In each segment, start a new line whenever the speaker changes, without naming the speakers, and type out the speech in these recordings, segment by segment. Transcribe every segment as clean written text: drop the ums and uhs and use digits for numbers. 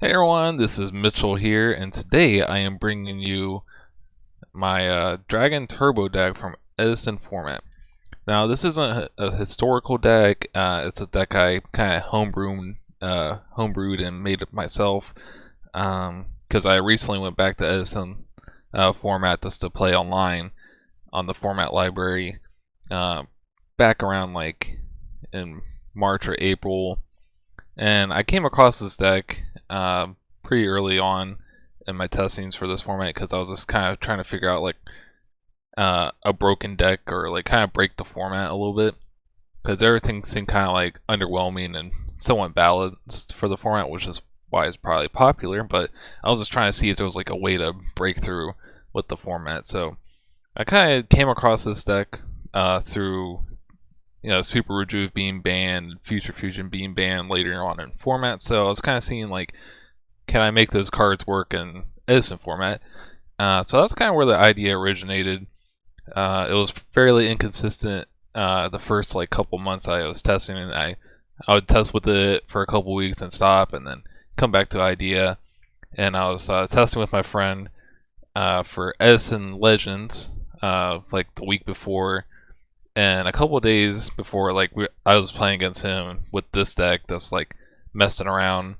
Hey everyone, this is Mitchell here, and today I am bringing you my Dragon Turbo deck from Edison format. Now, this isn't a historical deck. It's a deck I kind of homebrewed and made it myself. Because I recently went back to Edison format just to play online on the format library. Back around like in March or April, and I came across this deck pretty early on in my testings for this format because I was just kind of trying to figure out like a broken deck or like kind of break the format a little bit because everything seemed kind of like underwhelming and somewhat balanced for the format, which is why it's probably popular. But I was just trying to see if there was like a way to break through with the format. So I kind of came across this deck through Super Rejuve being banned, Future Fusion being banned later on in format. So I was kind of seeing like, can I make those cards work in Edison format? So that's kind of where the idea originated. It was fairly inconsistent the first like couple months I was testing, and I would test with it for a couple weeks and stop, and then come back to idea. And I was testing with my friend for Edison Legends like the week before, and a couple of days before, like I was playing against him with this deck that's like messing around,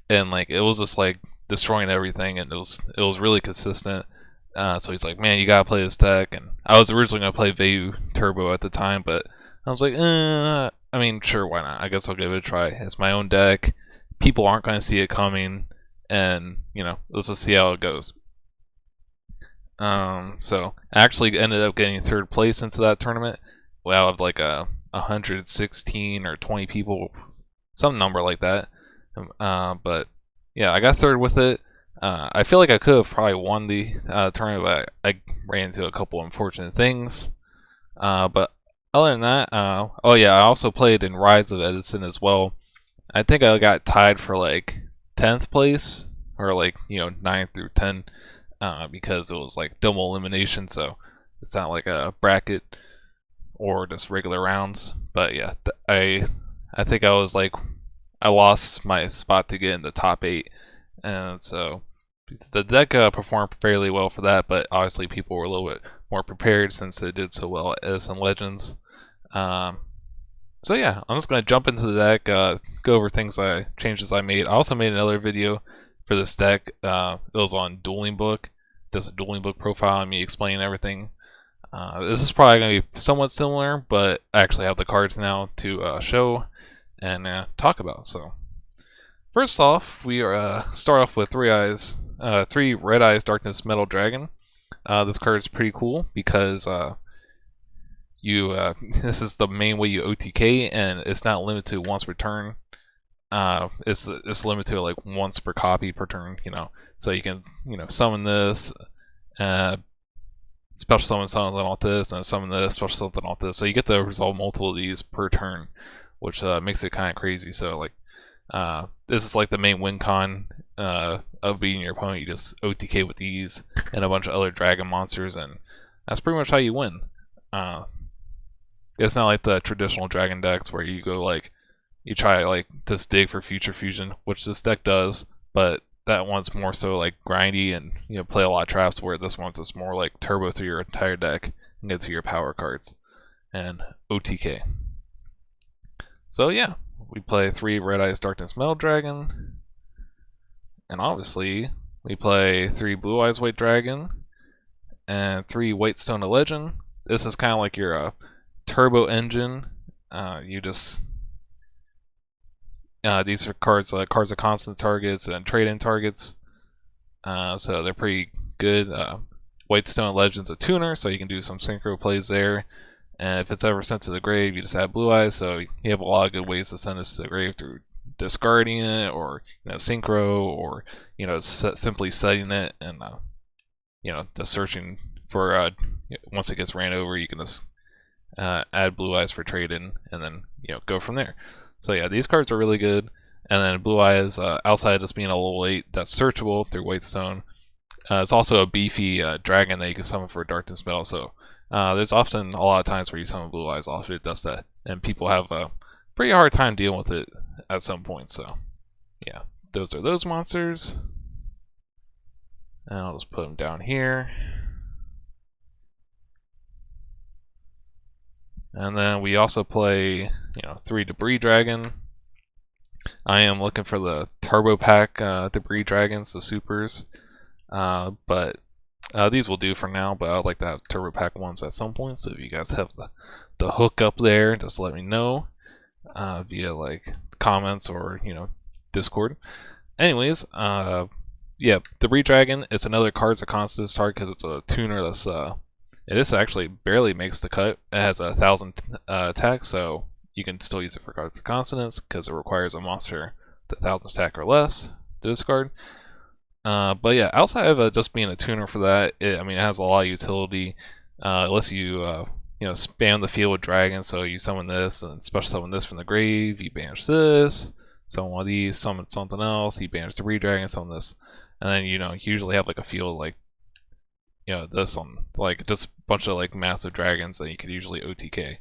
and like it was just like destroying everything, and it was really consistent. So he's like, "Man, you gotta play this deck." And I was originally gonna play Vayu Turbo at the time, but I was like, I mean, sure, why not? I guess I'll give it a try. It's my own deck. People aren't gonna see it coming, and let's just see how it goes. So I actually ended up getting third place into that tournament. Well, of like 116 or 20 people, some number like that. But yeah, I got third with it. I feel like I could have probably won the tournament, but I ran into a couple unfortunate things. But other than that, oh yeah, I also played in Rise of Edison as well. I think I got tied for like 10th place, or like 9 through 10, because it was like double elimination, so it's not like a bracket or just regular rounds. But yeah, I think I was like, I lost my spot to get in the top 8, and so the deck performed fairly well for that. But obviously, people were a little bit more prepared since it did so well at Edison Legends. So yeah, I'm just gonna jump into the deck, go over changes I made. I also made another video for this deck. It was on Dueling Book, does a Dueling Book profile and me explaining everything. This is probably gonna be somewhat similar, but I actually have the cards now to show and talk about. So first off, we are start off with three Red Eyes Darkness Metal Dragon. This card is pretty cool because this is the main way you OTK, and it's not limited to once per turn. It's limited to like once per copy per turn. So you can summon this, special summon something off this, and summon this, special something off this. So you get to resolve multiple of these per turn, which makes it kind of crazy. So like this is like the main win con of beating your opponent. You just OTK with these and a bunch of other dragon monsters, and that's pretty much how you win. It's not like the traditional dragon decks where you go like, you try like just dig for future fusion, which this deck does, but that one's more so like grindy and play a lot of traps, where this one's just more like turbo through your entire deck and get to your power cards and OTK. So yeah, we play 3 Red Eyes Darkness Metal Dragon, and obviously we play 3 Blue Eyes White Dragon and 3 White Stone Legend. This is kind of like your turbo engine. These are cards of constant targets and trade-in targets, so they're pretty good. White Stone Legend's a tuner, so you can do some synchro plays there. And if it's ever sent to the grave, you just add Blue Eyes. So you have a lot of good ways to send this to the grave through discarding it, or synchro, or simply setting it and just searching for once it gets ran over, you can just add Blue Eyes for trade-in, and then go from there. So yeah, these cards are really good. And then Blue Eyes, outside of just being a level 8 that's searchable through Whitestone, it's also a beefy dragon that you can summon for Darkness Metal. So there's often a lot of times where you summon Blue Eyes off it does that, and people have a pretty hard time dealing with it at some point. So yeah, those are those monsters. And I'll just put them down here. And then we also play, 3 Debris Dragon. I am looking for the Turbo Pack Debris Dragons, the supers. But these will do for now, but I'd like to have Turbo Pack ones at some point. So if you guys have the hook up there, just let me know via like comments or Discord. Anyways, yeah, Debris Dragon. It's another Cards of Constance target because it's a tuner that's this actually barely makes the cut. It has 1,000 attack, so you can still use it for Cards of Consonance because it requires a monster with 1,000 attack or less to discard. But yeah, outside of just being a tuner for that, it has a lot of utility. It lets you spam the field with dragons. So you summon this and special summon this from the grave. You banish this, summon one of these, summon something else. You banish the dragon, summon this, and then you usually have like a field like this on like just a bunch of like massive dragons that you could usually OTK.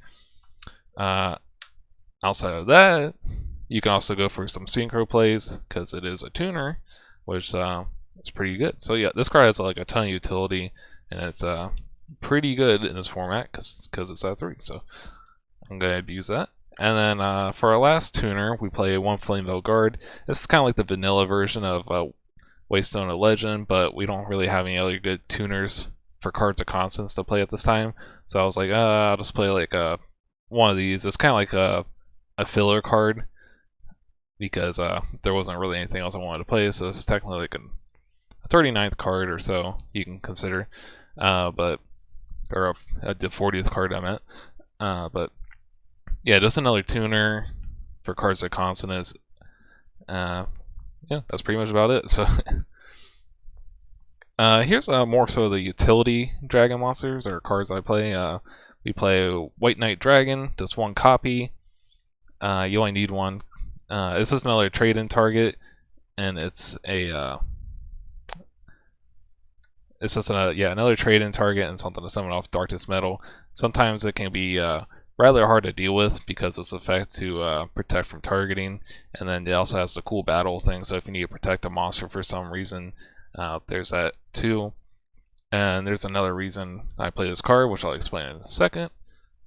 Outside of that, you can also go for some synchro plays because it is a tuner, which is pretty good. So yeah, this card has like a ton of utility, and it's pretty good in this format because it's at 3. So I'm gonna abuse that. And then for our last tuner, we play 1 Flamevale Guard. This is kind of like the vanilla version of Waystone of Legend, but we don't really have any other good tuners for Cards of Constance to play at this time. So I was like, I'll just play like one of these. It's kind of like a filler card because there wasn't really anything else I wanted to play. So it's technically like a 39th card or so you can consider, or the 40th card I meant. But yeah, just another tuner for Cards of Consonance. Yeah, that's pretty much about it. So here's more so the utility dragon monsters or cards I play. We play White Knight Dragon, just 1 copy. You only need 1. This is another trade-in target, and it's just another trade-in target and something to summon off Darkness Metal. Sometimes it can be rather hard to deal with because it's effect to protect from targeting, and then it also has the cool battle thing. So if you need to protect a monster for some reason, there's that too. And there's another reason I play this card, which I'll explain in a second.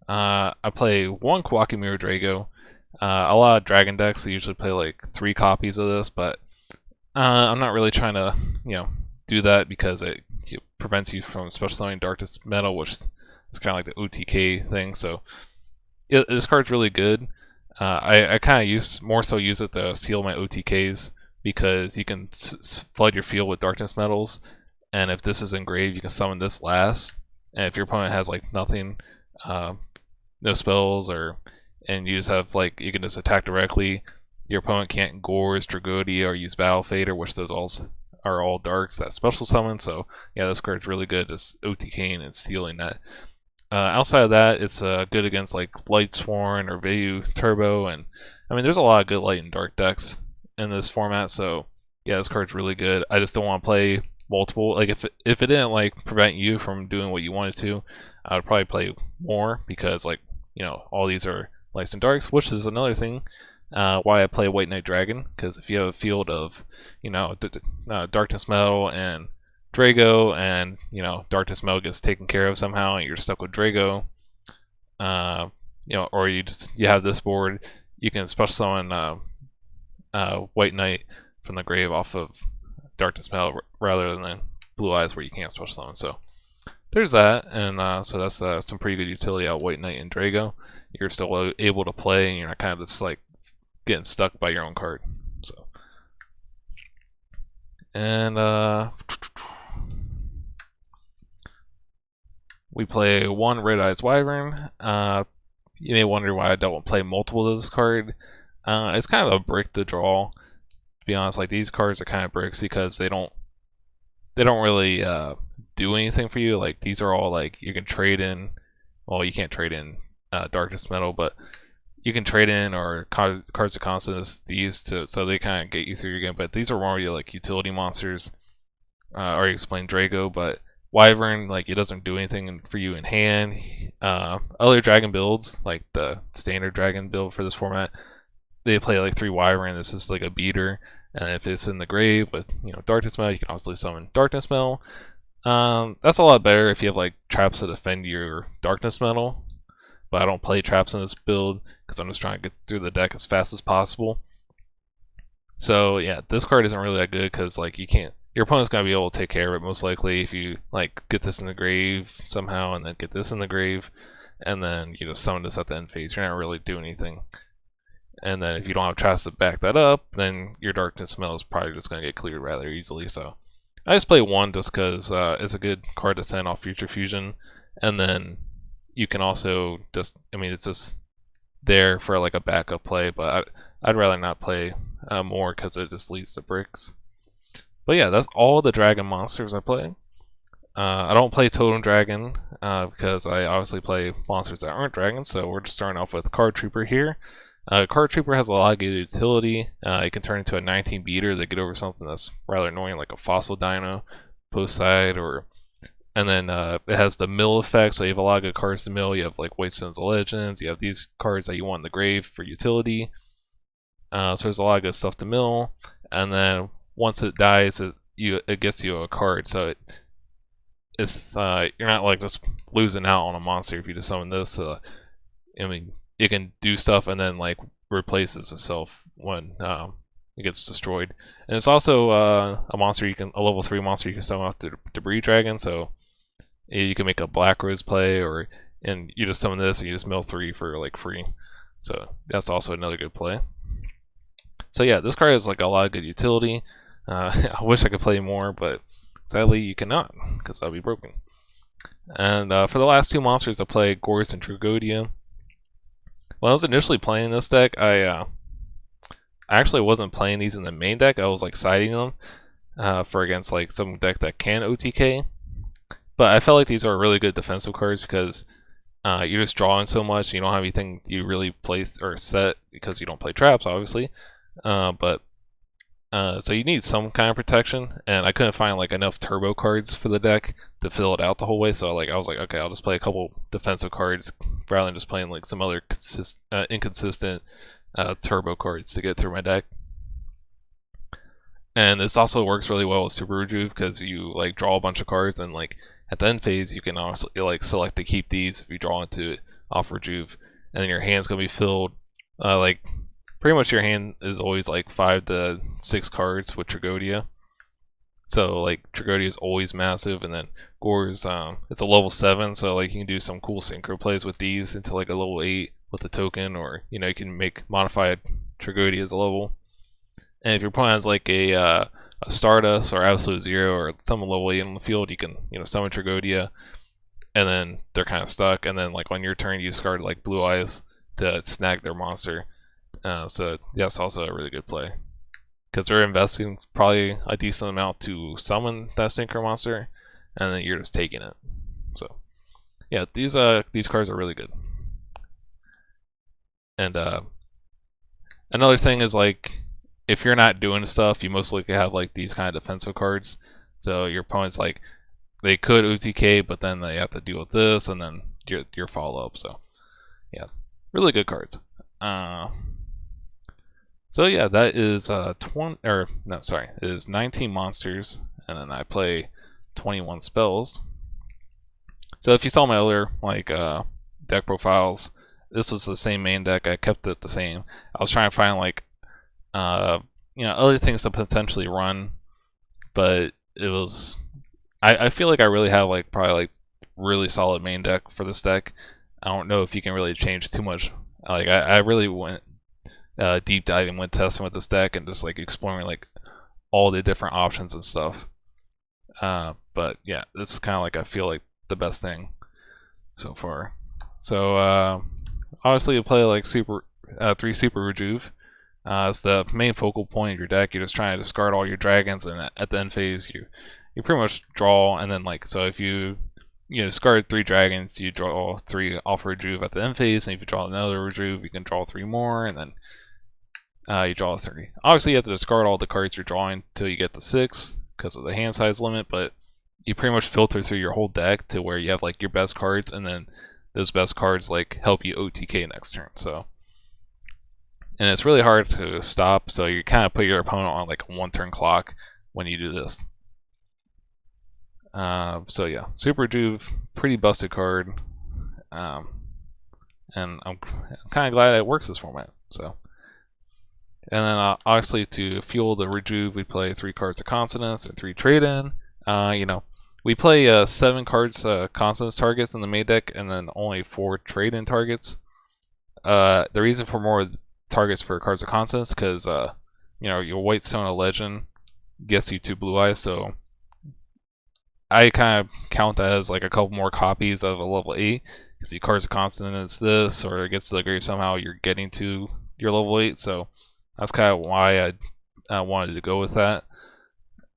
I play 1 Kawaki Mirror Drago. A lot of dragon decks usually play like 3 copies of this, but I'm not really trying to do that because it prevents you from special summoning Darkness Metal, which is kind of like the OTK thing. So this card's really good. I kind of more so use it to seal my OTKs because you can flood your field with Darkness Metals, and if this is engraved, you can summon this last. And if your opponent has like nothing, no spells, and you just have like you can just attack directly, your opponent can't Gorz, Dragodi, or use Battle Fader, which those are all darks that special summon. So yeah, this card's really good just OTKing and stealing that. Outside of that, it's good against like Light Sworn or Vayu Turbo, and there's a lot of good light and dark decks in this format. So yeah, this card's really good. I just don't want to play multiple. Like if it didn't like prevent you from doing what you wanted to, I would probably play more because like all these are lights and darks, which is another thing why I play White Knight Dragon. Because if you have a field of Darkness Metal and Drago, and Darkness Metal gets taken care of somehow, and you're stuck with Drago, or you have this board, you can special summon White Knight from the grave off of Darkness Metal rather than Blue Eyes where you can't special summon. So there's that, and so that's some pretty good utility out White Knight and Drago. You're still able to play, and you're not kind of just like getting stuck by your own card. So, and we play 1 Red Eyes Wyvern. You may wonder why I don't play multiple of this card. It's kind of a brick to draw. To be honest, like these cards are kind of bricks because they don't really do anything for you. Like these are all like you can trade in. Well, you can't trade in Darkness Metal, but you can trade in or Cards of Constance these so they kind of get you through your game. But these are more like utility monsters. I already explained Drago, but Wyvern, like it doesn't do anything for you in hand. Other dragon builds, like the standard dragon build for this format, they play like 3 Wyvern. This is like a beater. And if it's in the grave with Darkness Metal, you can also summon Darkness Metal. That's a lot better if you have like traps to defend your Darkness Metal. But I don't play traps in this build because I'm just trying to get through the deck as fast as possible. So yeah, this card isn't really that good because like your opponent's gonna be able to take care of it most likely if you like get this in the grave somehow and then get this in the grave, and then you just summon this at the end phase. You're not really doing anything. And then if you don't have traps to back that up, then your Darkness Metal is probably just gonna get cleared rather easily. So I just play one just because it's a good card to send off Future Fusion, and then you can also just, it's just there for like a backup play, but I'd rather not play more because it just leads to bricks. But yeah, that's all the dragon monsters I play. I don't play Totem Dragon because I obviously play monsters that aren't dragons, so we're just starting off with Card Trooper here. Card Trooper has a lot of good utility. It can turn into a 19 beater to get over something that's rather annoying, like a Fossil Dino, Post Side, and then it has the mill effect, so you have a lot of good cards to mill. You have like Wastestones of Legends, you have these cards that you want in the grave for utility. So there's a lot of good stuff to mill, and then once it dies, it gets you a card. So it's you're not like just losing out on a monster if you just summon this. It can do stuff and then like replaces itself when it gets destroyed. And it's also a monster a level 3 monster you can summon off the Debris Dragon. So you can make a Black Rose play, and you just summon this and you just mill 3 for like free. So that's also another good play. So yeah, this card has like a lot of good utility. I wish I could play more, but sadly you cannot because I'll be broken. And for the last two monsters, I play Gorz and Tragodia. When I was initially playing this deck, I actually wasn't playing these in the main deck. I was like siding them for against like some deck that can OTK. But I felt like these are really good defensive cards because you're just drawing so much. You don't have anything you really place or set because you don't play traps, obviously. So you need some kind of protection, and I couldn't find like enough turbo cards for the deck to fill it out the whole way. So I was like, okay, I'll just play a couple defensive cards rather than just playing like some other inconsistent turbo cards to get through my deck. And this also works really well with Super Rejuve because you like draw a bunch of cards, and like at the end phase you can also like select to keep these if you draw into it off Rejuve, and then your hand's gonna be filled like pretty much your hand is always like 5 to 6 cards with Tragodia. So like Tragodia is always massive, and then Gorz, it's a level 7, so like you can do some cool synchro plays with these into like a level 8 with the token, or you can make modified Tragodia as a level. And if your opponent has like a Stardust or Absolute Zero or some level 8 on the field, you can summon Tragodia, and then they're kind of stuck. And then like on your turn, you discard like Blue Eyes to snag their monster. So that's also a really good play because they're investing probably a decent amount to summon that synchro monster, and then you're just taking it. So yeah, these cards are really good. And another thing is like if you're not doing stuff, you most likely have like these kind of defensive cards. So your opponent's like they could OTK, but then they have to deal with this, and then your follow up. So yeah, really good cards. So yeah, that is is 19 monsters, and then I play 21 spells. So if you saw my other like deck profiles, this was the same main deck. I kept it the same. I was trying to find like other things to potentially run, but it was I feel like I really have like probably like really solid main deck for this deck. I don't know if you can really change too much. Like I really went deep diving, went testing with this deck and just like exploring like all the different options and stuff. But yeah, this is kind of like I feel like the best thing so far. So obviously you play like 3 Super Rejuve. It's the main focal point of your deck. You're just trying to discard all your dragons, and at the end phase you pretty much draw, and then like so if you discard 3 dragons, you draw 3 off Rejuve at the end phase, and if you draw another Rejuve, you can draw 3 more, and then you draw 3. Obviously, you have to discard all the cards you're drawing until you get to 6 because of the hand size limit, but you pretty much filter through your whole deck to where you have like your best cards, and then those best cards like help you OTK next turn. So and it's really hard to stop. So you kind of put your opponent on like a 1-turn clock when you do this. So yeah, Super Juve, pretty busted card, and I'm kind of glad it works this format. So. And then obviously to fuel the rejuve, we play 3 cards of Consonance and 3 trade-in. We play 7 cards Consonance targets in the main deck, and then only 4 trade-in targets. The reason for more targets for cards of Consonance because your White Stone of Legend gets you 2 Blue Eyes, so I kind of count that as like a couple more copies of a level 8. Because the cards of Consonance this, or it gets to the grave somehow, you're getting to your level 8. So that's kind of why I wanted to go with that.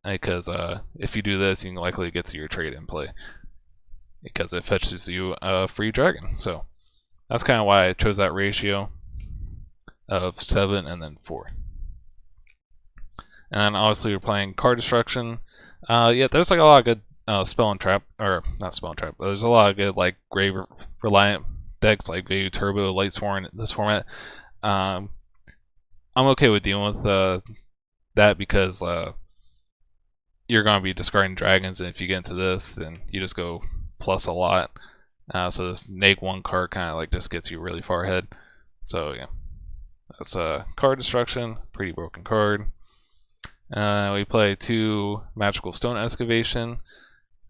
Because if you do this, you can likely get to your trade in play. Because it fetches you a free dragon. So that's kind of why I chose that ratio of 7 and then 4. And then obviously you're playing card destruction. Yeah, there's like a lot of good spell and trap, or not spell and trap, but there's a lot of good like grave reliant decks like Vayu Turbo, Lightsworn in this format. I'm okay with dealing with that because you're going to be discarding dragons, and if you get into this, then you just go plus a lot. So this neg1 card kind of like just gets you really far ahead. So yeah, that's card destruction, pretty broken card. We play 2 Magical Stone Excavation.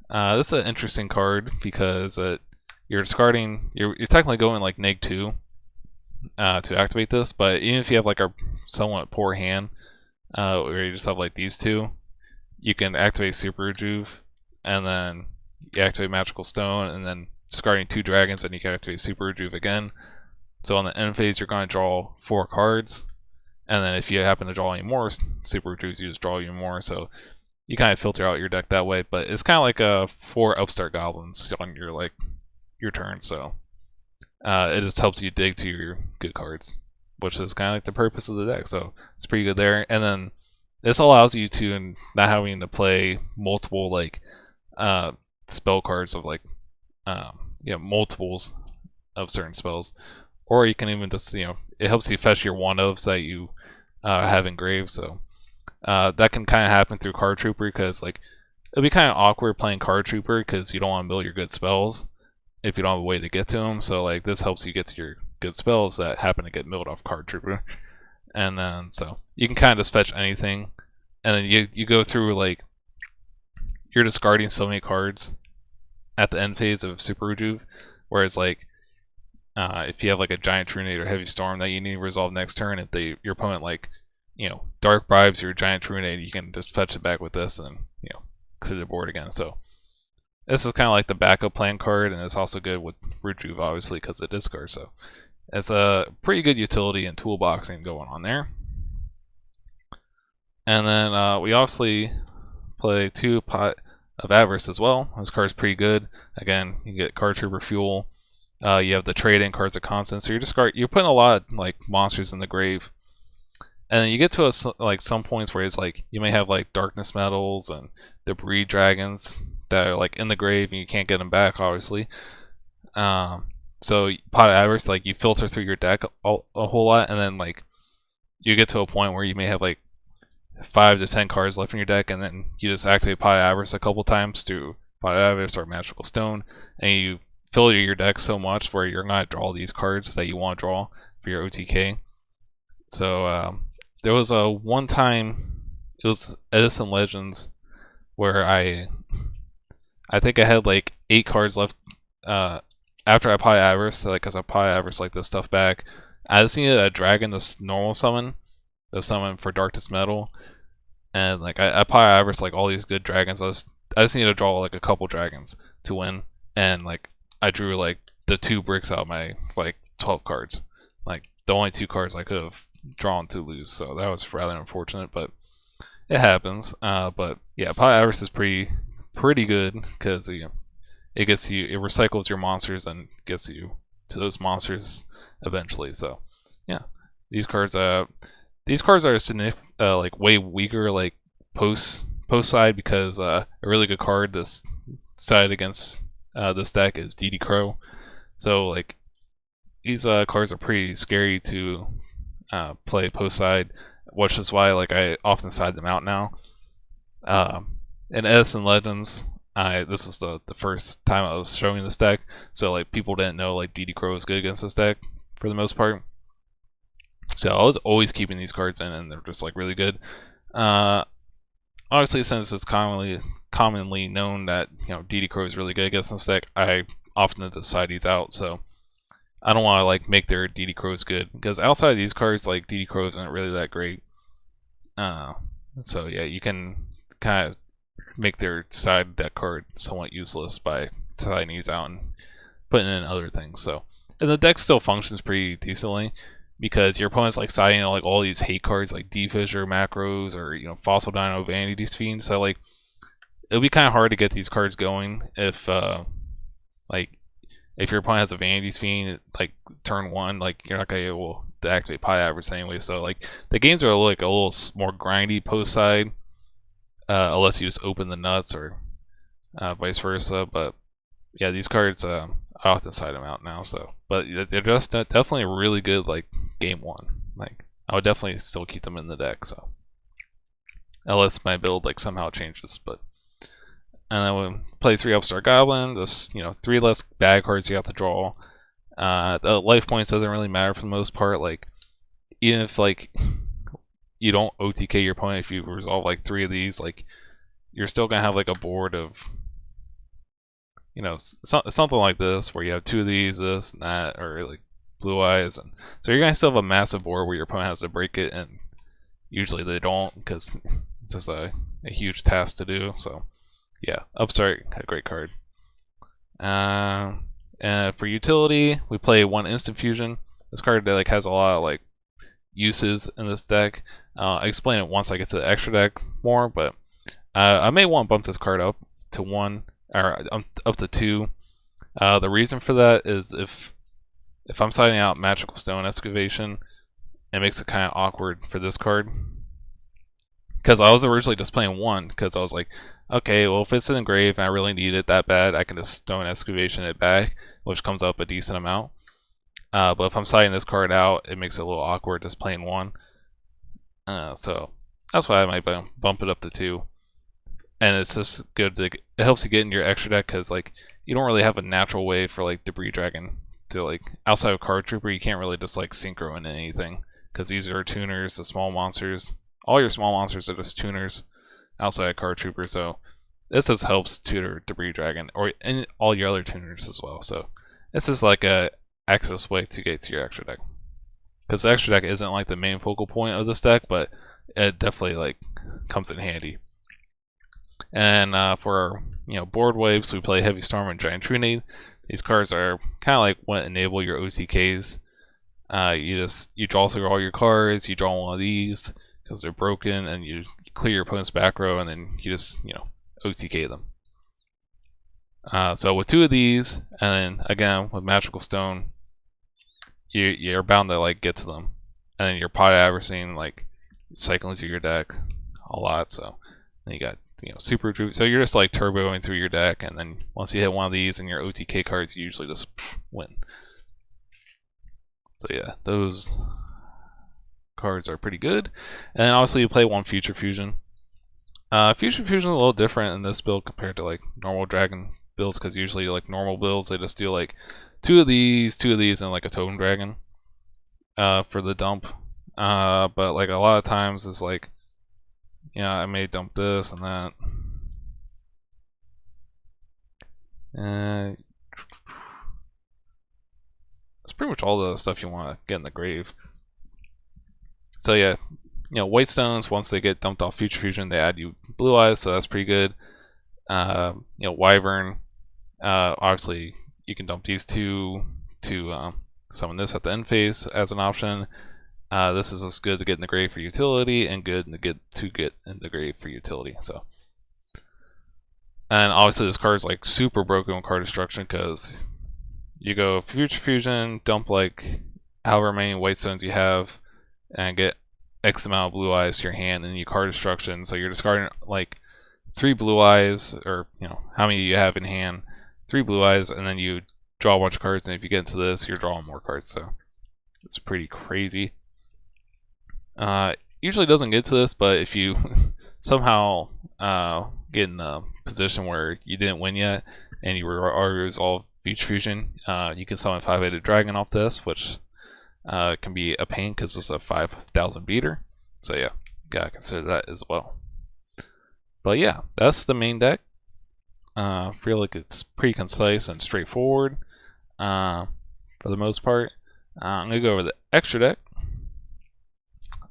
This is an interesting card because you're discarding, you're technically going like neg2 to activate this, but even if you have like a somewhat poor hand, where you just have like these 2, you can activate Super Rejuve, and then you activate Magical Stone, and then discarding 2 dragons, and you can activate Super Rejuve again. So on the end phase, you're going to draw 4 cards, and then if you happen to draw any more Super Rejuves, you just draw even more. So you kind of filter out your deck that way. But it's kind of like 4 Upstart Goblins on your turn. So it just helps you dig to your good cards, which is kind of like the purpose of the deck. So it's pretty good there. And then this allows you to not having to play multiple like spell cards of like multiples of certain spells, or you can even just it helps you fetch your one-ofs that you have engraved. So that can kind of happen through Card Trooper because like it'll be kind of awkward playing Card Trooper because you don't want to mill your good spells if you don't have a way to get to them. So like this helps you get to your good spells that happen to get milled off Card Trooper. And then so you can kind of just fetch anything, and then you go through like you're discarding so many cards at the end phase of Super Rejuve, whereas like if you have like a Giant Trunade or Heavy Storm that you need to resolve next turn, if your opponent like Dark Bribes your Giant Trunade, you can just fetch it back with this and clear the board again. So this is kind of like the backup plan card, and it's also good with Rejuve obviously because it discards. So it's a pretty good utility and toolboxing going on there. And then we obviously play 2 Pot of Avarice as well. This card's pretty good. Again, you get Card Trooper Fuel. You have the trade-in cards of Constant, so you're putting a lot of like monsters in the grave. And then you get to some points where it's like you may have like Darkness Metals and Debris Dragons that are like in the grave and you can't get them back, obviously. So Pot of Avarice, like you filter through your deck a whole lot, and then like you get to a point where you may have like 5 to 10 cards left in your deck, and then you just activate Pot of Avarice a couple times through Pot of Avarice or Magical Stone, and you fill your deck so much where you're going to draw these cards that you want to draw for your OTK. So there was a one time, it was Edison Legends, where I think I had like 8 cards left after I Pot of Avarice, because I Pot of Avarice like this stuff back. I just needed a dragon to normal summon, the summon for Darkness Metal, and like I Pot of Avarice like all these good dragons. I just needed to draw like a couple dragons to win, and like I drew like the 2 bricks out of my like 12 cards, like the only 2 cards I could have drawn to lose. So that was rather unfortunate, but it happens. But yeah, Pot of Avarice is pretty good because it recycles your monsters and gets you to those monsters eventually. So yeah, these cards are like way weaker like post side because a really good card this side against this deck is DD Crow. So like these cards are pretty scary to play post side, which is why like I often side them out now. In Edison Legends, this is the first time I was showing this deck, so like people didn't know like DD Crow was good against this deck for the most part. So I was always keeping these cards in, and they're just like really good. Obviously, since it's commonly known that DD Crow is really good against this deck, I often decide these out. So I don't want to like make their DD Crows good, because outside of these cards, like DD Crow isn't really that great. So yeah, you can kind of make their side deck card somewhat useless by siding these out and putting in other things. So, and the deck still functions pretty decently, because your opponent's like siding like all these hate cards like Defissure, Macros, or Fossil Dino, Vanity Fiend. So like it'll be kind of hard to get these cards going if if your opponent has a Vanity Fiend like turn 1, like you're not gonna be able to activate Pie Avarice anyway. So like the games are like a little more grindy post side, unless you just open the nuts or vice versa. But yeah, these cards I often side them out now. So, but they're just definitely really good like game 1. Like I would definitely still keep them in the deck. So unless my build like somehow changes, but. And then we play 3 Upstart Goblin. This 3 less bad cards you have to draw. The life points doesn't really matter for the most part. Like even if like you don't OTK your opponent, if you resolve like 3 of these, like you're still gonna have like a board of something like this where you have 2 of these, this and that, or like Blue Eyes, and so you're gonna still have a massive board where your opponent has to break it, and usually they don't, because it's just a huge task to do. So. Yeah, Upstart, a great card. And for utility, we play 1 Instant Fusion. This card like has a lot of like uses in this deck. I explain it once I get to the extra deck more, but I may want to bump this card up to 1 or up to 2. The reason for that is if I'm siding out Magical Stone Excavation, it makes it kind of awkward for this card. Because I was originally just playing 1, because I was like, okay, well if it's in the grave and I really need it that bad, I can just Stone Excavation it back, which comes up a decent amount. But if I'm siding this card out, it makes it a little awkward just playing 1. So that's why I might bump it up to 2. And it's just good to, it helps you get in your extra deck, because like you don't really have a natural way for like Debris Dragon to like, outside of Card Trooper, you can't really just like synchro into anything, because these are tuners, the small monsters. All your small monsters are just tuners outside of Card Trooper, so this just helps tutor Debris Dragon, and all your other tuners as well. So this is like a access way to get to your extra deck, because the extra deck isn't like the main focal point of this deck, but it definitely like comes in handy. And for board waves, we play Heavy Storm and Giant Trunade. These cards are kind of like what enable your OTKs. You draw through all your cards, you draw one of these because they're broken, and you clear your opponent's back row, and then you just OTK them. So with 2 of these, and then again with Magical Stone, you're bound to like get to them, and then you're Pot Averaging like cycling through your deck a lot. So then you got Super Droop. So you're just like turboing through your deck, and then once you hit one of these and your OTK cards, you usually just win. So yeah, those cards are pretty good. And then obviously you play 1 Future Fusion. Future Fusion is a little different in this build compared to like normal Dragon builds, because usually like normal builds they just do like 2 of these, and like a Totem Dragon for the dump. But like a lot of times it's like, I may dump this and that. That's pretty much all the stuff you want to get in the grave. So yeah, White Stones, once they get dumped off Future Fusion, they add you Blue Eyes, so that's pretty good. Wyvern, obviously you can dump these 2 to summon this at the end phase as an option. This is just good to get in the grave for utility, and good to get in the grave for utility. So, and obviously this card is like super broken with card destruction, because you go Future Fusion, dump like however many White Stones you have, and get X amount of Blue Eyes to your hand, and you card destruction. So you're discarding like 3 Blue Eyes, or how many you have in hand, 3 Blue Eyes, and then you draw a bunch of cards, and if you get into this, you're drawing more cards. So it's pretty crazy. Usually doesn't get to this, but if you somehow get in a position where you didn't win yet and you were already resolved Future Fusion, you can summon 5-headed dragon off this, which can be a pain because it's a 5,000 beater. So yeah, gotta consider that as well. But yeah, that's the main deck. I feel like it's pretty concise and straightforward for the most part. I'm gonna go over the extra deck.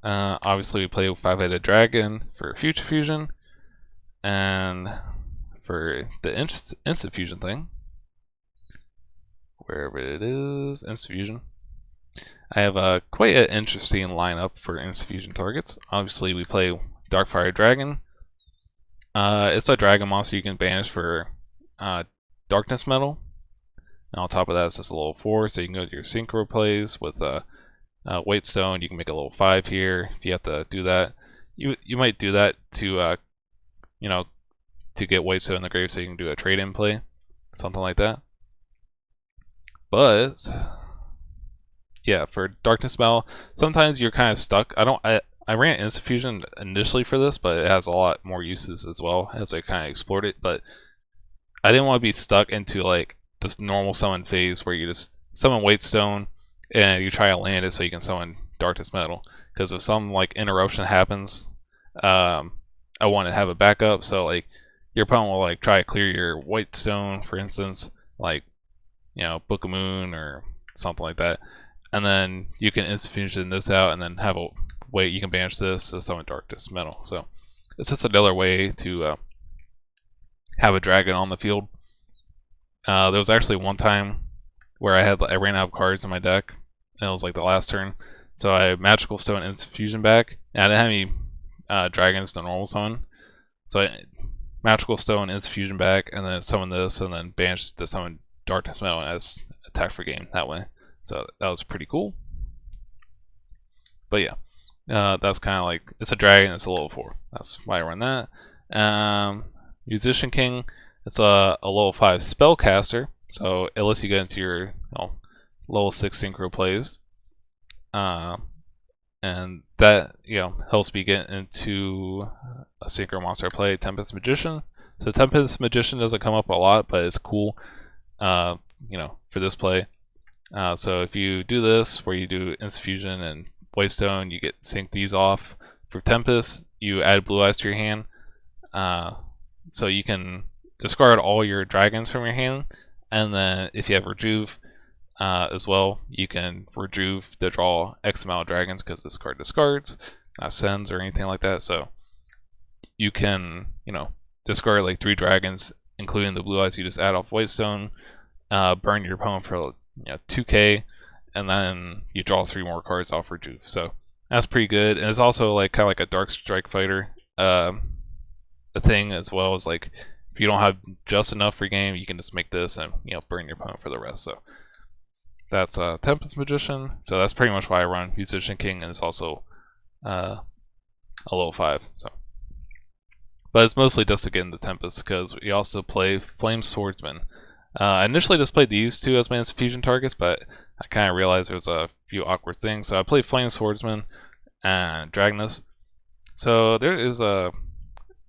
Obviously, we play with 5-headed dragon for Future Fusion, and for the instant fusion thing, wherever it is, instant fusion. I have quite an interesting lineup for instant fusion targets. Obviously, we play Darkfire Dragon. It's a dragon monster you can banish for Darkness Metal. And on top of that, it's just a level 4, so you can go to your synchro plays with Weight Stone. You can make a level 5 here if you have to do that. You might do that to to get Weight Stone in the grave, so you can do a trade-in play, something like that. But yeah, for Darkness Metal, sometimes you're kind of stuck. I ran Instant Fusion initially for this, but it has a lot more uses as well as I kind of explored it. But I didn't want to be stuck into like this normal summon phase where you just summon Weight Stone and you try to land it so you can summon Darkness Metal. Because if some like interruption happens, I want to have a backup. So like your opponent will like try to clear your Weight Stone, for instance, like Book of Moon or something like that, and then you can instant fusion this out and then have a way you can banish this to summon Darkness Metal. So it's just another way to have a dragon on the field. There was actually one time where I ran out of cards in my deck, and it was like the last turn. So I Magical Stone Instant Fusion back, and I didn't have any dragons to normal summon. So I Magical Stone Instant Fusion back, and then summon this, and then banish to summon Darkness Metal and as attack for game that way. So that was pretty cool. But yeah, that's kind of like, it's a dragon, it's a level 4. That's why I run that. Musician King, it's a level 5 spellcaster, so it lets you get into your level 6 synchro plays. And that helps me get into a synchro monster I play, Tempest Magician. So Tempest Magician doesn't come up a lot, but it's cool for this play. So if you do this, where you do Instant Fusion and Weight Stone, you get sync these off. For Tempest, you add Blue Eyes to your hand. So you can discard all your dragons from your hand, and then if you have Rejuve as well, you can Rejuve to draw X amount of dragons because this card discards, not sends or anything like that. So you can, discard like 3 dragons, including the Blue Eyes you just add off Weight Stone, burn your opponent for 2k, and then you draw 3 more cards off Rejuve. So that's pretty good, and it's also like kind of like a Dark Strike Fighter a thing as well. As like if you don't have just enough for game, you can just make this and burn your opponent for the rest. So that's Tempest Magician. So that's pretty much why I run Musician King, and it's also a level 5. So, but it's mostly just to get into Tempest because we also play Flame Swordsman. I initially just played these 2 as my instant fusion targets, but I kind of realized there was a few awkward things. So I played Flame Swordsman and Dragonus. So there is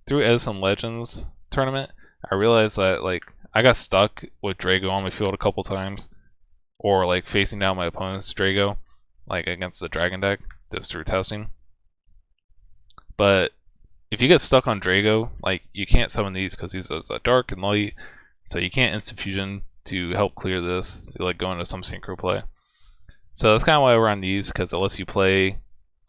through Edison Legends tournament, I realized that like I got stuck with Drago on my field a couple times, or like facing down my opponent's Drago, like against the Dragon deck, just through testing. But if you get stuck on Drago, like you can't summon these because these are dark and light, so you can't instant fusion to help clear this, like go into some synchro play. So that's kind of why I run these, because it lets you play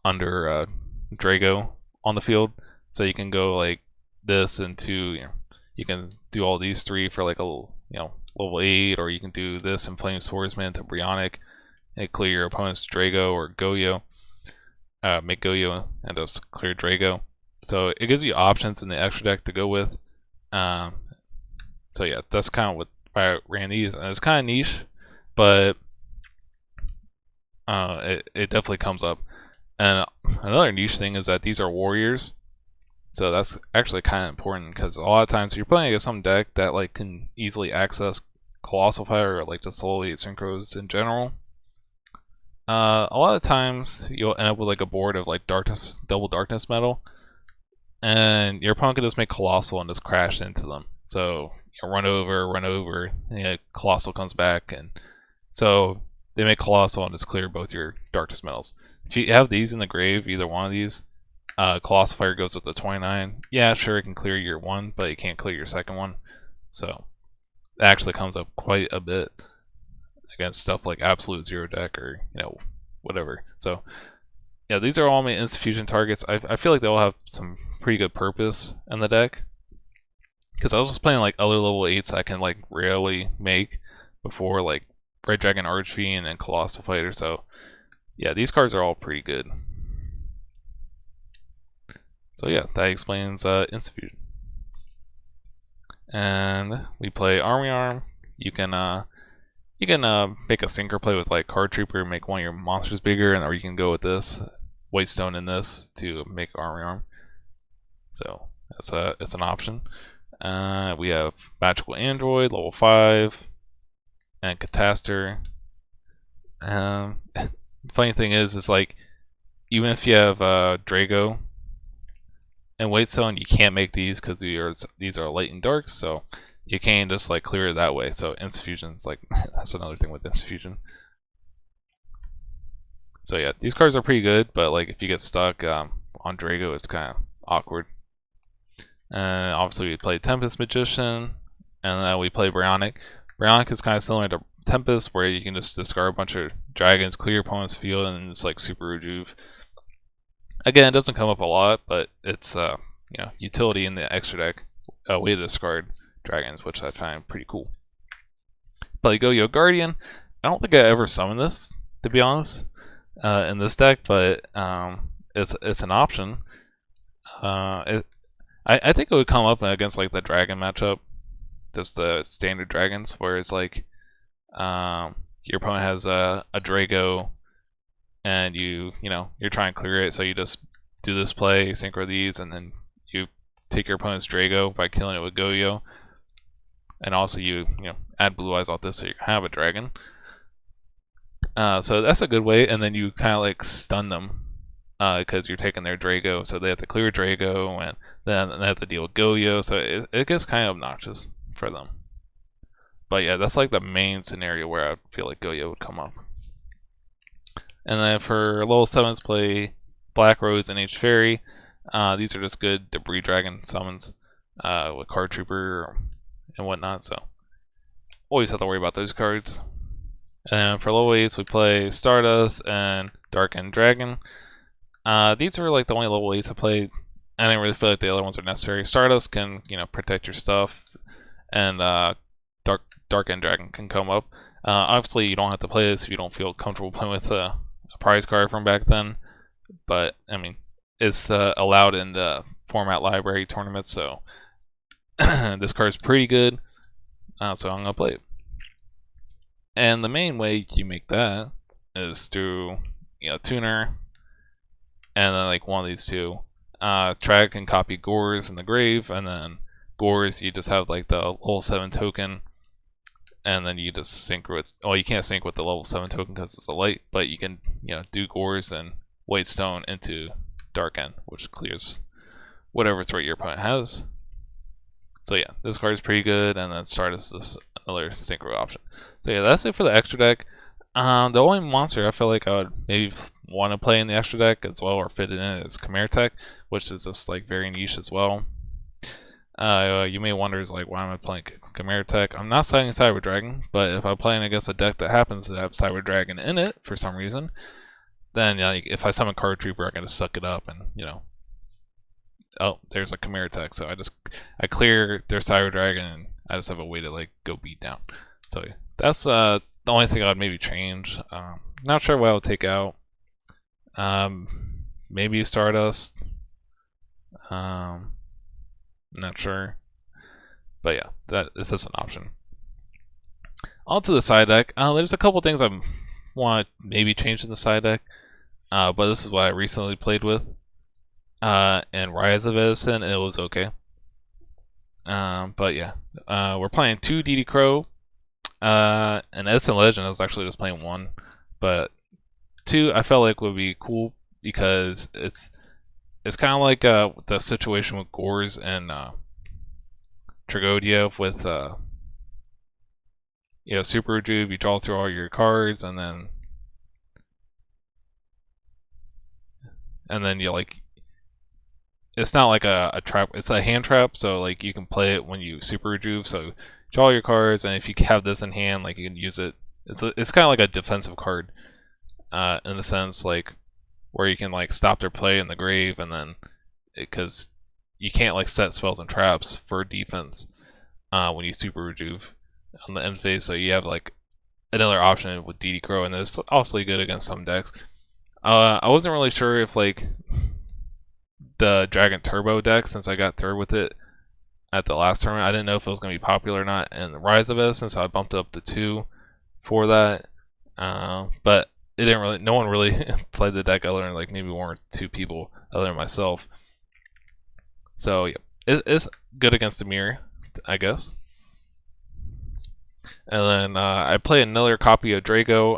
under Drago on the field. So you can go like this into, you can do all these 3 for like a level 8, or you can do this and Flame Swordsman to Brionic and clear your opponent's Drago or Goyo. Make Goyo and just clear Drago. So it gives you options in the extra deck to go with. So yeah, that's kind of what I ran these, and it's kind of niche, but it definitely comes up. And another niche thing is that these are warriors, so that's actually kind of important, because a lot of times if you're playing against some deck that like can easily access Colossal Fire or like just level 8 synchros in general, A lot of times you'll end up with like a board of like darkness, double darkness metal, and your opponent can just make colossal and just crash into them. So run over, and colossal comes back, and so they make colossal and just clear both your darkness metals. If you have these in the grave, either one of these, colossal fire goes with the 29. Yeah, sure, it can clear your one, but it can't clear your second one. So it actually comes up quite a bit against stuff like absolute zero deck or whatever. So yeah, these are all my Institution targets. I feel like they all have some pretty good purpose in the deck, because I was just playing like other level 8s I can like rarely make before, like Red Dragon Archfiend and Colossal Fighter. So yeah, these cards are all pretty good. So yeah, that explains Institution. And we play Army Arm. You can make a sinker play with like Card Trooper, make one of your monsters bigger, or you can go with this White Stone in this to make Army Arm. So it's an option. We have Magical Android, level 5, and Catastor. The funny thing is like, even if you have Drago and Whitestone, you can't make these because these are light and dark, so you can't just like clear it that way. So Institution's like that's another thing with Institution. So yeah, these cards are pretty good, but like if you get stuck on Drago, it's kind of awkward. And obviously we play Tempest Magician, and then we play Bryonic. Bryonic is kind of similar to Tempest, where you can just discard a bunch of dragons, clear your opponent's field, and it's like super rejuve. Again, it doesn't come up a lot, but it's utility in the extra deck, way to discard dragons, which I find pretty cool. Play Go-Yo Guardian. I don't think I ever summoned this, to be honest, in this deck, but it's an option. I think it would come up against like the dragon matchup, just the standard dragons, where it's like your opponent has a Drago, and you're trying to clear it, so you just do this play, synchro these, and then you take your opponent's Drago by killing it with Go-Yo, and also you add Blue Eyes off this, so you have a dragon. So that's a good way, and then you kind of like stun them because you're taking their Drago, so they have to clear Drago, and then they have to deal with Go-Yo, so it gets kind of obnoxious for them. But yeah, that's like the main scenario where I feel like Go-Yo would come up. And then for level 7s, play Black Rose and H Fairy. These are just good Debris Dragon summons with Card Trooper and whatnot, so always have to worry about those cards. And for level 8s, we play Stardust and Darkened Dragon. These are like the only level 8s I played. I didn't really feel like the other ones are necessary. Stardust can protect your stuff, and Darkened Dragon can come up. Obviously, you don't have to play this if you don't feel comfortable playing with a prize card from back then, but I mean, it's allowed in the format library tournament, so this card's pretty good, so I'm gonna play it. And the main way you make that is through tuner, and then like one of these two. Track and copy Gores in the grave, and then Gores you just have like the level 7 token, and then you just sync with, well, you can't sync with the level 7 token because it's a light, but you can do Gores and White Stone into Darken, which clears whatever threat your opponent has. So yeah, this card is pretty good, and then Stardust is another synchro option. So yeah, that's it for the extra deck. The only monster I feel like I would maybe want to play in the extra deck as well, or fit it in, is Chimera Tech, which is just like very niche as well. You may wonder, is like, why am I playing Chimera Tech? I'm not citing Cyber Dragon, but if I'm playing against a deck that happens to have Cyber Dragon in it for some reason, then if I summon Card Trooper, I gotta suck it up, and oh, there's a Chimera Tech, so I clear their Cyber Dragon, and I just have a way to like go beat down. So that's the only thing I would maybe change. Not sure what I would take out. Maybe Stardust. Not sure, but yeah, that is just an option. On to the side deck. There's a couple things I want to maybe change in the side deck, but this is what I recently played with. And Rise of Edison, it was okay. But yeah, we're playing 2 DD Crow. And Edison Legend, I was actually just playing 1, but 2 I felt like would be cool because it's kind of like the situation with Gores and Tragodia with Super Rejuve. You draw through all your cards and then you like it's not like a trap, it's a hand trap, so like you can play it when you Super Rejuve, so draw your cards, and if you have this in hand, like you can use it. It's kind of like a defensive card in a sense, like where you can like stop their play in the grave, and then because you can't like set spells and traps for defense when you Super Rejuve on the end phase, so you have like another option with DD Crow, and it's obviously good against some decks. I wasn't really sure if like the Dragon Turbo deck, since I got third with it at the last tournament, I didn't know if it was going to be popular or not in the Rise of Edison, so I bumped it up to 2 for that. But it didn't really, no one really played the deck other than like maybe 1 or 2 people other than myself. So yeah, it's good against the mirror, I guess. And then I play another copy of Drago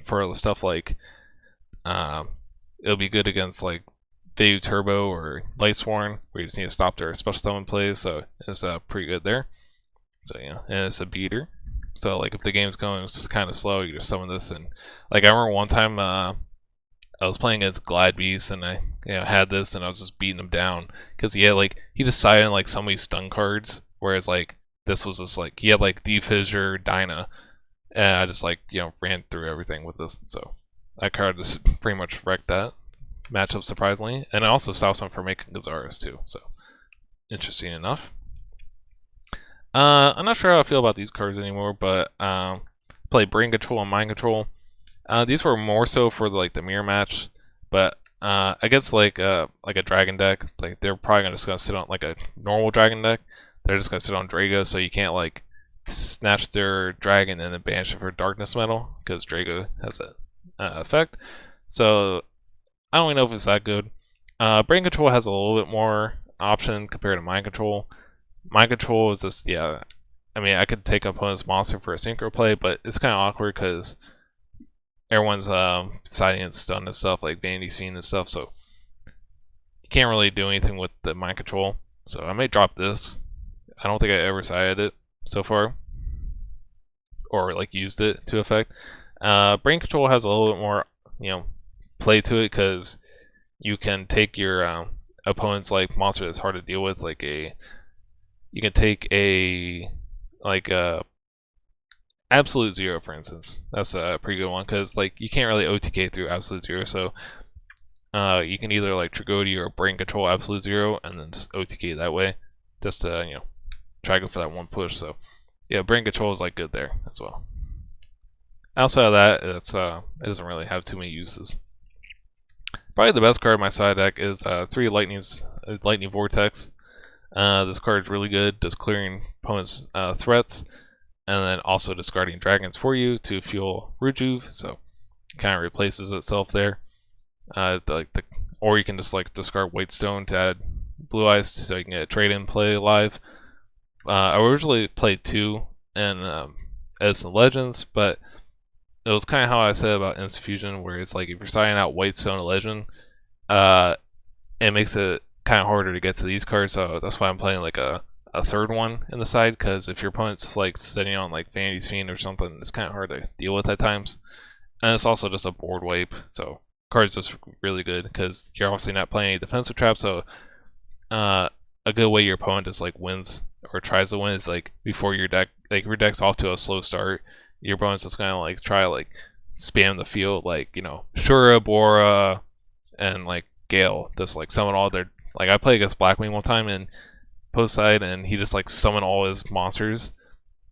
for stuff like it'll be good against like Vayu Turbo or Lightsworn, where you just need to stop their special summon plays, so it's pretty good there. So yeah, and it's a beater. So like if the game's going it's just kind of slow, you just summon this, and like I remember one time I was playing against Glad Beast, and I had this, and I was just beating him down because he just sided in like so many stun cards, whereas like this was just like he had like Defissure, Dyna, and I just like ran through everything with this. So that card just pretty much wrecked that matchup surprisingly, and it also stops him from making Gazaris too. So interesting enough. I'm not sure how I feel about these cards anymore, but play Brain Control and Mind Control. These were more so for like the mirror match, but I guess like a dragon deck, like they're probably just gonna sit on like a normal dragon deck. They're just gonna sit on Drago, so you can't like snatch their dragon and then banish it for Darkness Metal because Drago has that effect. So I don't even know if it's that good. Brain Control has a little bit more option compared to Mind Control. Mind Control is just I mean I could take opponent's monster for a synchro play, but it's kind of awkward because everyone's siding and stun and stuff, like Vanity's Fiend and stuff, so you can't really do anything with the Mind Control. So I may drop this. I don't think I ever sided it so far, or like used it to effect. Brain Control has a little bit more, play to it because you can take your opponent's like monster that's hard to deal with, like you can take like Absolute Zero, for instance. That's a pretty good one because like you can't really OTK through Absolute Zero, so you can either like Tragodia or Brain Control Absolute Zero and then just OTK that way, just to try to go for that one push. So yeah, Brain Control is like good there as well. Outside of that, it doesn't really have too many uses. Probably the best card in my side deck is 3 Lightning Vortex. This card is really good, just clearing opponent's threats, and then also discarding dragons for you to fuel Rejuve, so it kind of replaces itself there. Or you can just like discard Whitestone to add Blue Eyes, so you can get a trade-in play live. I originally played 2 in Edison Legends, but it was kind of how I said about Instant Fusion, where it's like if you're signing out Whitestone a Legend, it makes it kind of harder to get to these cards, so that's why I'm playing like a third one in the side, because if your opponent's like sitting on like Vanity's Fiend or something, it's kind of hard to deal with at times. And it's also just a board wipe, so card's just really good because you're obviously not playing any defensive traps, so a good way your opponent just like wins or tries to win is like before your deck's off to a slow start, your opponent's just gonna like try to like spam the field, like Shura, Bora, and like Gale, just like summon all their, like I played against Blackwing one time in post side, and he just like summoned all his monsters,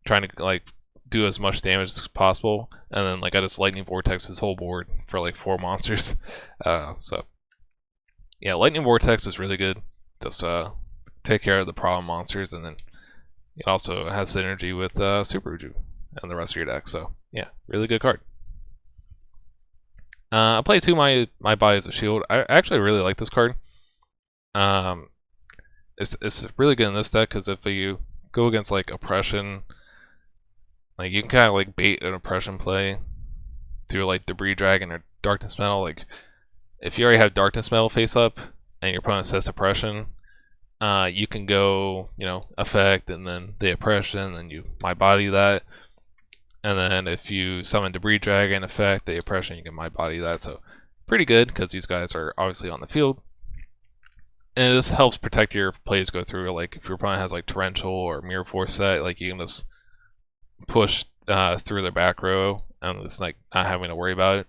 trying to like do as much damage as possible, and then like I just Lightning Vortex his whole board for like 4 monsters. So yeah, Lightning Vortex is really good. Just take care of the problem monsters, and then it also has synergy with Super Uju and the rest of your deck. So yeah, really good card. I play 2 my Body as a Shield. I actually really like this card. It's really good in this deck because if you go against like Oppression, like you can kind of like bait an Oppression play through like Debris Dragon or Darkness Metal. Like if you already have Darkness Metal face up and your opponent says Suppression, you can go, effect and then the oppression, and you my body that. And then if you summon Debris Dragon effect, the oppression, you can my body that. So pretty good because these guys are obviously on the field. And this helps protect your plays go through. Like if your opponent has like Torrential or Mirror Force set, like you can just push through their back row and it's like not having to worry about it.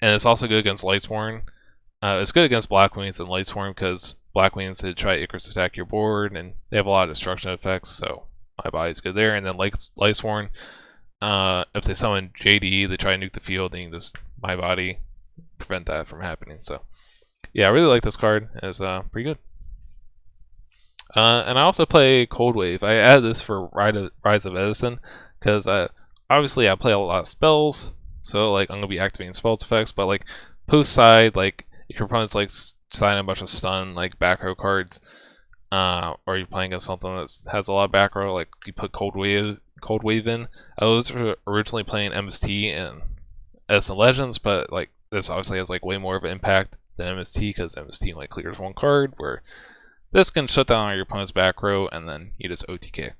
And it's also good against Lightsworn. It's good against Blackwings and Lightsworn because Blackwings they try to Icarus attack your board and they have a lot of destruction effects, so my body's good there. And then Lightsworn, if they summon JD, they try to nuke the field, and you can just my body prevent that from happening. So yeah, I really like this card. It's pretty good. And I also play Cold Wave. I added this for Rise of Edison because obviously I play a lot of spells, so like I'm gonna be activating spells effects. But like post side, like if your opponent's like signing a bunch of stun like back row cards, or you're playing against something that has a lot of back row, like you put Cold Wave in. I was originally playing MST and Edison Legends, but like this obviously has like way more of an impact than MST because MST like clears one card, where this can shut down your opponent's back row and then you just OTK.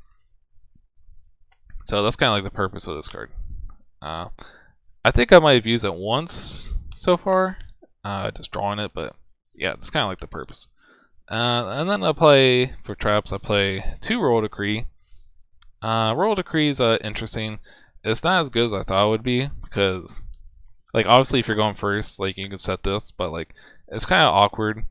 So that's kind of like the purpose of this card. I think I might have used it once so far, just drawing it, but yeah, that's kind of like the purpose. And then I play, for traps, I play 2 Royal Decree. Royal Decree is interesting. It's not as good as I thought it would be, because like obviously if you're going first, like you can set this, but like it's kind of awkward.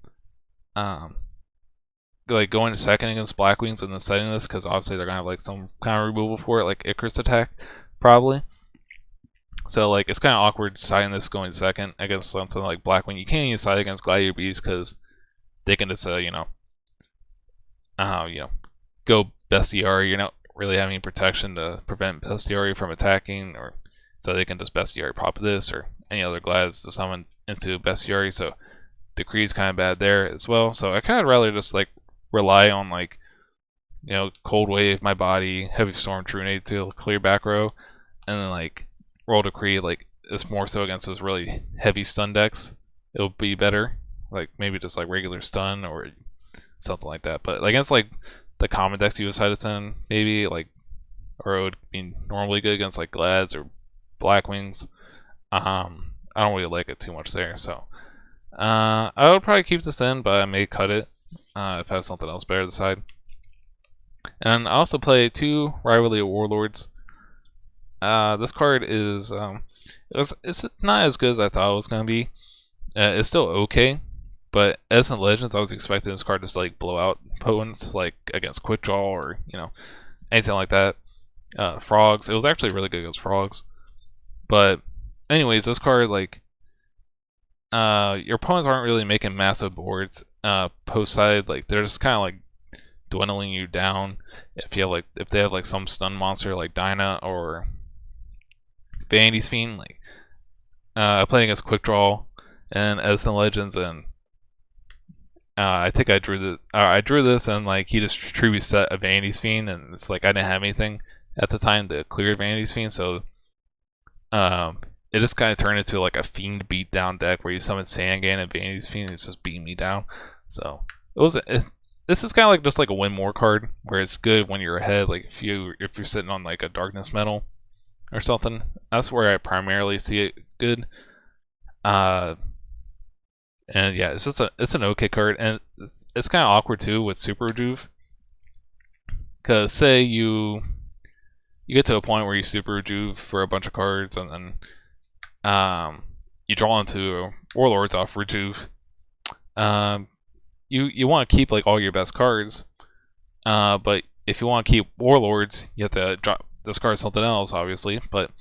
Like going to second against Blackwings and then setting this, because obviously they're gonna have like some kind of removal for it, like Icarus attack, probably. So like it's kind of awkward siding this going second against something like Blackwing. You can't even side against Gladiator Beast because they can just go Bestiary. You're not really having any protection to prevent Bestiary from attacking, or so they can just Bestiary pop this or any other Glads to summon into Bestiary. So Decree is kind of bad there as well. So I kind of rather just like rely on like Cold Wave, my body, Heavy Storm, True Nade to clear back row, and then like Royal Decree, like it's more so against those really heavy stun decks. It'll be better, like maybe just like regular stun or something like that. But against like the common decks you use Edison, maybe like, or it would be normally good against like Glads or Blackwings. I don't really like it too much there, so I would probably keep this in, but I may cut it if I have something else better to decide. And I also play 2 Rivalry Warlords. This card is it's not as good as I thought it was gonna be. It's still okay, but Edison Legends, I was expecting this card to just like blow out opponents like against Quick Draw or anything like that. Frogs, it was actually really good against Frogs. But anyways, this card like your opponents aren't really making massive boards post side. Like they're just kind of like dwindling you down. If they have like some stun monster like Dyna or Vanity's Fiend, like I played against Quick Draw and Edison Legends, and I think I drew this, and like he just tribute set a Vanity's Fiend, and it's like I didn't have anything at the time to clear Vanity's Fiend, so it just kind of turned into like a Fiend beatdown deck where you summon Sangan and Vanity's Fiend, and it's just beating me down. So this is kind of like just like a win more card where it's good when you're ahead. Like if you're sitting on like a Darkness Metal or something, that's where I primarily see it good. And yeah, it's an okay card, and it's kind of awkward too with Super Rejuve, because say you get to a point where you Super Rejuve for a bunch of cards, and then you draw into Warlords off Rejuve. You want to keep like all your best cards, but if you want to keep Warlords, you have to discard something else, obviously. But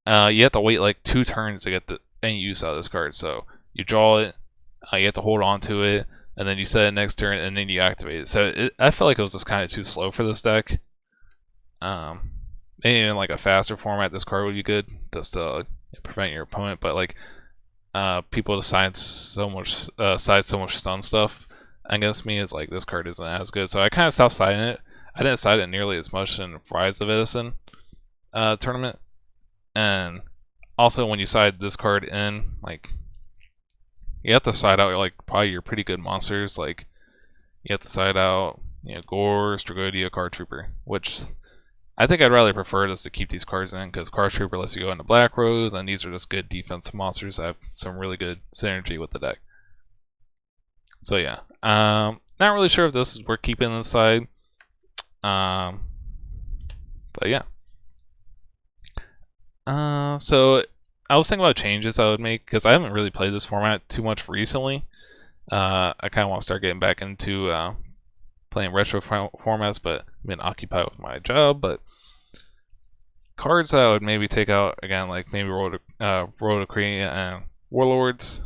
you have to wait like 2 turns to get any use out of this card. So you draw it, you have to hold on to it, and then you set it next turn, and then you activate it. So I felt like it was just kind of too slow for this deck. Maybe in like a faster format, this card would be good just to prevent your opponent. But like people decide so much stun stuff against me, is like this card isn't as good. So I kind of stopped siding it. I didn't side it nearly as much in Rise of Edison tournament, and also, when you side this card in, like, you have to side out like probably your pretty good monsters. Like, you have to side out, Gore, Stragodia, Card Trooper, which I think I'd rather prefer just to keep these cards in, because Card Trooper lets you go into Black Rose, and these are just good defensive monsters that have some really good synergy with the deck. So yeah, not really sure if this is worth keeping inside, but yeah. So I was thinking about changes I would make, because I haven't really played this format too much recently. I kind of want to start getting back into playing retro formats, but I've been occupied with my job. But cards that I would maybe take out again, like maybe Rivalry and Warlords,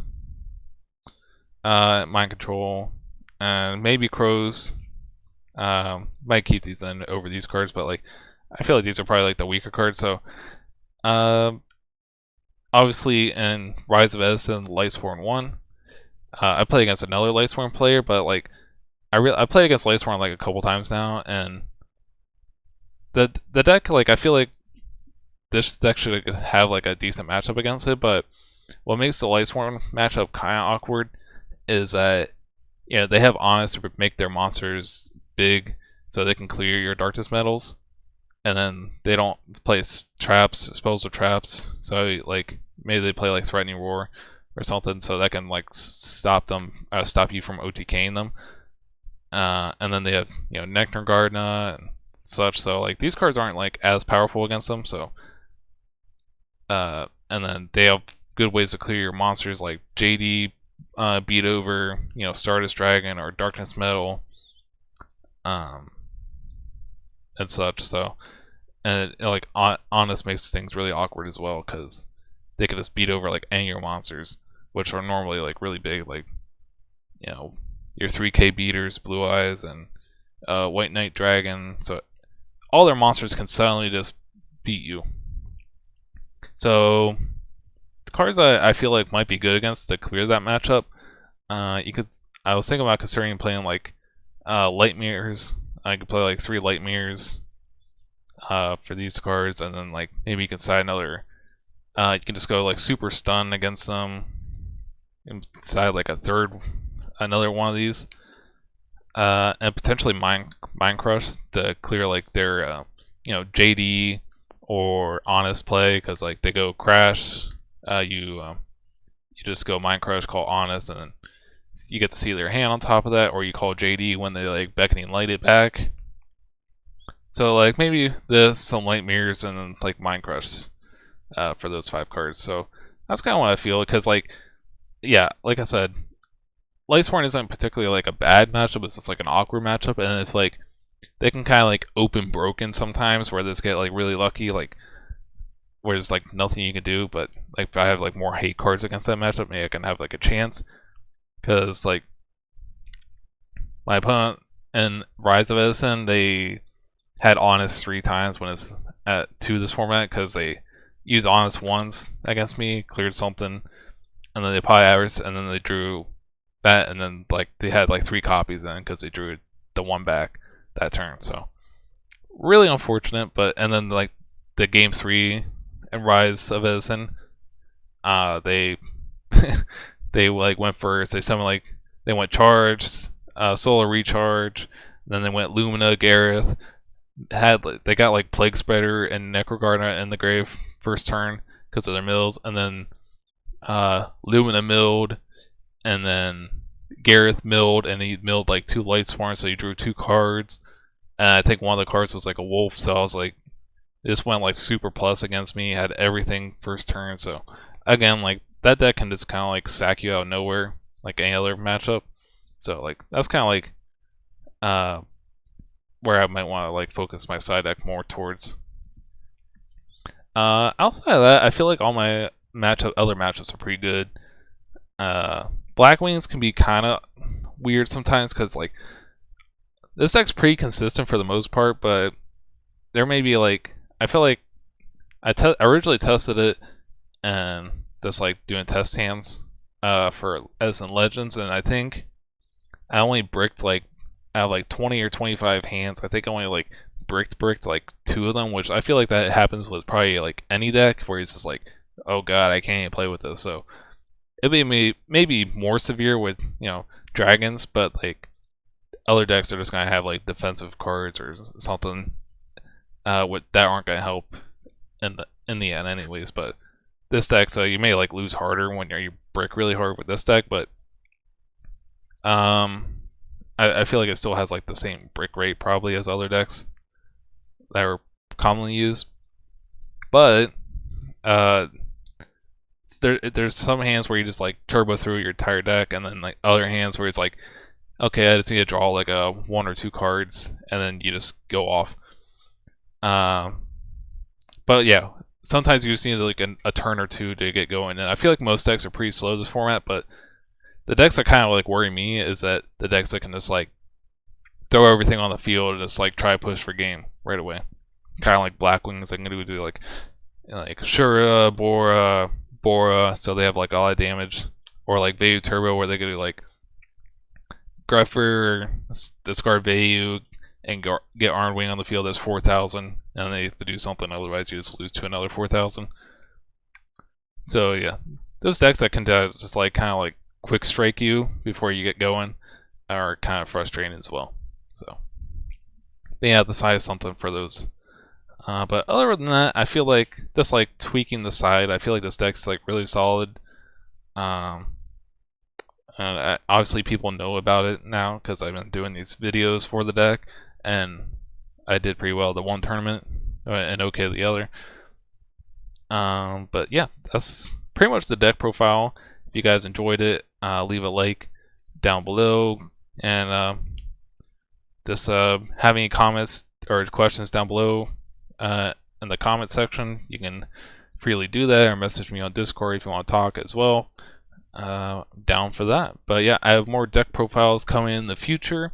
Mind Control, and maybe Crows. Might keep these in over these cards, but like I feel like these are probably like the weaker cards. So obviously in Rise of Edison, Lightsworn won. I played against another Lightsworn player, but like I played against Lightsworn like a couple times now, and the deck, like, I feel like this deck should have like a decent matchup against it. But what makes the Lightsworn matchup kind of awkward is that they have Honest to make their monsters big so they can clear your Darkness Metals, and then they don't play traps, spells or traps. So like maybe they play like Threatening Roar or something, so that can like stop you from OTKing them. And then they have Nectar Gardna and such. So like these cards aren't like as powerful against them. So and then they have good ways to clear your monsters like JD, Beat Over, Stardust Dragon or Darkness Metal, and such. So and like Honest makes things really awkward as well, because they can just beat over like any of your monsters, which are normally like really big, like your 3K beaters, Blue Eyes, and White Knight Dragon. So all their monsters can suddenly just beat you. So the cards I feel like might be good against to clear that matchup. I was thinking about considering playing like Light Mirrors. I could play like 3 Light Mirrors for these cards, and then like maybe you can side another. You can just go like Super Stun against them, and side like another one of these, and potentially Mind Crush to clear like their JD or Honest play, because like they go Crash, you just go Mind Crush, call Honest, and then you get to see their hand on top of that, or you call JD when they like Beckoning Light it back. So like maybe some Light Mirrors, and then like Mind Crush for those 5 cards. So that's kind of what I feel, because like like I said, Lightsworn isn't particularly like a bad matchup, it's just like an awkward matchup. And if like they can kind of like open broken sometimes, where they get like really lucky, like where there's like nothing you can do. But like if I have like more hate cards against that matchup, maybe I can have like a chance, because like my opponent in Rise of Edison, they had Honest 3 times when it's at 2 this format, because they used Honest once against me, cleared something, and then they probably averaged, and then they drew that, and then like they had like 3 copies then, because they drew the one back that turn. So really unfortunate. But and then like the game 3 and Rise of Edison, they they like went first. They went Charged, Solar Recharge, then they went Lumina, Gareth. They got like Plague Spreader and Necrogardna in the grave first turn because of their mills, and then Lumina milled, and then Gareth milled, and he milled like 2 Lightsworn, so he drew 2 cards, and I think one of the cards was like a wolf. So I was like, this went like super plus against me, had everything first turn. So again, like that deck can just kind of like sack you out of nowhere like any other matchup. So like that's kind of like where I might want to like focus my side deck more towards. Outside of that, I feel like all my other matchups are pretty good. Black Wings can be kind of weird sometimes, because like this deck's pretty consistent for the most part, but there may be like, I feel like I originally tested it and just like doing test hands for Edison Legends, and I think I only bricked like out of like 20 or 25 hands. I think I only like bricked like 2 of them, which I feel like that happens with probably like any deck, where it's just like oh god, I can't even play with this. So it'd be maybe more severe with dragons, but like other decks are just gonna have like defensive cards or something that aren't gonna help in the end, anyways. But this deck, so you may like lose harder when you brick really hard with this deck, but I feel like it still has like the same brick rate probably as other decks that are commonly used. But there's some hands where you just like turbo through your entire deck, and then like other hands where it's like, okay, I just need to draw like a 1 or 2 cards, and then you just go off. But yeah, sometimes you just need like a turn or two to get going, and I feel like most decks are pretty slow this format, but the decks that kind of like worry me is that the decks that can just like throw everything on the field and just like try to push for game right away. Kind of like Black Wings, they can do like Shura, Bora, so they have like a lot of damage, or like Vayu Turbo where they can do like Gruffer, discard Vayu, and get Iron Wing on the field as 4,000, and they have to do something, otherwise you just lose to another 4,000. So yeah, those decks that can just like kind of like quick strike you before you get going are kind of frustrating as well. So but yeah, the side is something for those. But other than that, I feel like just like tweaking the side, I feel like this deck's like really solid. And obviously people know about it now because I've been doing these videos for the deck, and I did pretty well the one tournament and okay the other. But yeah, that's pretty much the deck profile. If you guys enjoyed it, leave a like down below, and just have any comments or questions down below in the comment section. You can freely do that, or message me on Discord if you want to talk as well. Down for that. But yeah, I have more deck profiles coming in the future.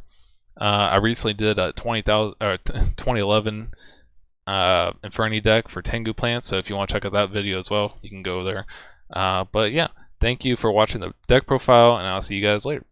I recently did a 2011 Inferni deck for Tengu plants, so if you want to check out that video as well, you can go there. But yeah, thank you for watching the deck profile, and I'll see you guys later.